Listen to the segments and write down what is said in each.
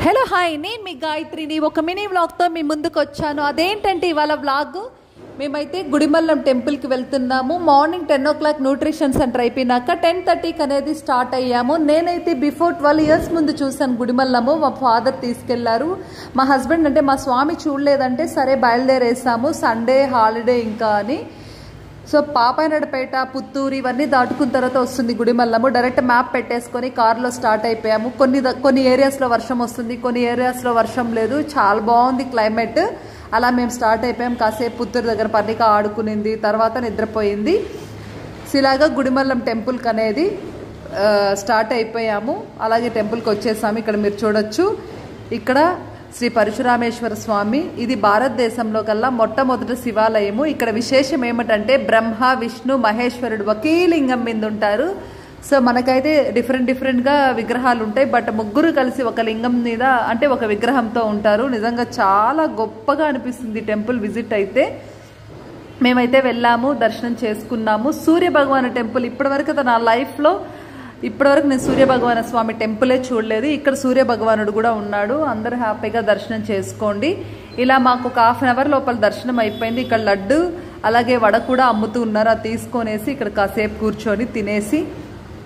Hello hi, నేను మీ గాయత్రిని ఒక మినీ వ్లాగ్తో మీ ముందుకు వచ్చాను. అదేంటంటే ఇవాళ వ్లాగ్ మేమైతే గుడిమల్లం టెంపుల్కి వెళ్తున్నాము. మార్నింగ్ 10 o'clock న్యూట్రిషన్ సెంటర్ అయిపోయినాక 10:30కి అనేది స్టార్ట్ అయ్యాము. నేనైతే బిఫోర్ 12 years ముందు చూసాను గుడిమల్లము. మా ఫాదర్ తీసుకెళ్లారు. మా హస్బెండ్ అంటే మా స్వామి చూడలేదంటే సరే బయలుదేరేసాము, సండే హాలిడే ఇంకా అని. సో పాపాయనడపేట, పుత్తూరు ఇవన్నీ దాటుకున్న తర్వాత వస్తుంది గుడిమల్లము. డైరెక్ట్ మ్యాప్ పెట్టేసుకొని కార్లో స్టార్ట్ అయిపోయాము. కొన్ని ఏరియాస్లో వర్షం వస్తుంది, కొన్ని ఏరియాస్లో వర్షం లేదు. చాలా బాగుంది క్లైమేట్. అలా మేము స్టార్ట్ అయిపోయాం. కాసేపు పుత్తూరు దగ్గర పర్ణిక ఆడుకునింది, తర్వాత నిద్రపోయింది. ఇలాగా గుడిమల్లం టెంపుల్కి అనేది స్టార్ట్ అయిపోయాము. అలాగే టెంపుల్కి వచ్చేసాము. ఇక్కడ మీరు చూడొచ్చు, ఇక్కడ శ్రీ పరశురామేశ్వర స్వామి. ఇది భారతదేశంలో కల్లా మొట్టమొదటి శివాలయము. ఇక్కడ విశేషం ఏమిటంటే బ్రహ్మ, విష్ణు, మహేశ్వరుడు ఒకే లింగం మీద ఉంటారు. సో మనకైతే డిఫరెంట్గా విగ్రహాలు ఉంటాయి, బట్ ముగ్గురు కలిసి ఒక లింగం మీద అంటే ఒక విగ్రహంతో ఉంటారు. నిజంగా చాలా గొప్పగా అనిపిస్తుంది టెంపుల్ విజిట్ అయితే. మేమైతే వెళ్ళాము, దర్శనం చేసుకున్నాము. సూర్య భగవాన్ టెంపుల్ ఇప్పటివరకు నా లైఫ్లో నేను సూర్య భగవాన స్వామి టెంపులే చూడలేదు. ఇక్కడ సూర్య భగవానుడు కూడా ఉన్నాడు. అందరూ హ్యాపీగా దర్శనం చేసుకోండి. ఇలా మాకు ఒక 1/2 hour లోపల దర్శనం అయిపోయింది. ఇక్కడ లడ్డు అలాగే వడ కూడా అమ్ముతూ ఉన్నారు. అది తీసుకొనేసి ఇక్కడ కాసేపు కూర్చొని తినేసి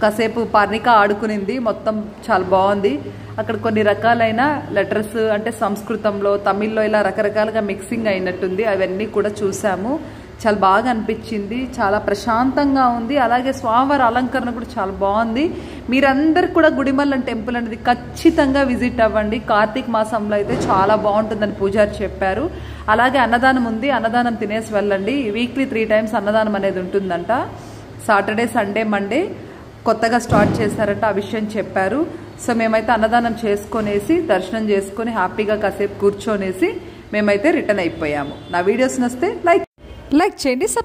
కాసేపు పర్ణిక ఆడుకునింది. మొత్తం చాలా బాగుంది. అక్కడ కొన్ని రకాలైన లెటర్స్ అంటే సంస్కృతంలో, తమిళ్లో ఇలా రకరకాలుగా మిక్సింగ్ అయినట్టుంది. అవన్నీ కూడా చూసాము. చాలా బాగా అనిపించింది. చాలా ప్రశాంతంగా ఉంది. అలాగే స్వామివారి అలంకరణ కూడా చాలా బాగుంది. మీరందరూ కూడా గుడిమల్లం టెంపుల్ అనేది ఖచ్చితంగా విజిట్ అవ్వండి. కార్తీక మాసంలో అయితే చాలా బాగుంటుందని పూజారి చెప్పారు. అలాగే అన్నదానం ఉంది, అన్నదానం తినేసి వెళ్ళండి. వీక్లీ 3 times అన్నదానం అనేది ఉంటుందంట. సాటర్డే, సండే, మండే కొత్తగా స్టార్ట్ చేశారంట. ఆ విషయం చెప్పారు. సో మేమైతే అన్నదానం చేసుకొనేసి దర్శనం చేసుకొని హ్యాపీగా కాసేపు కూర్చొనేసి మేమైతే రిటర్న్ అయిపోయాము. నా వీడియోస్ నచ్చితే లైక్ చేయండి.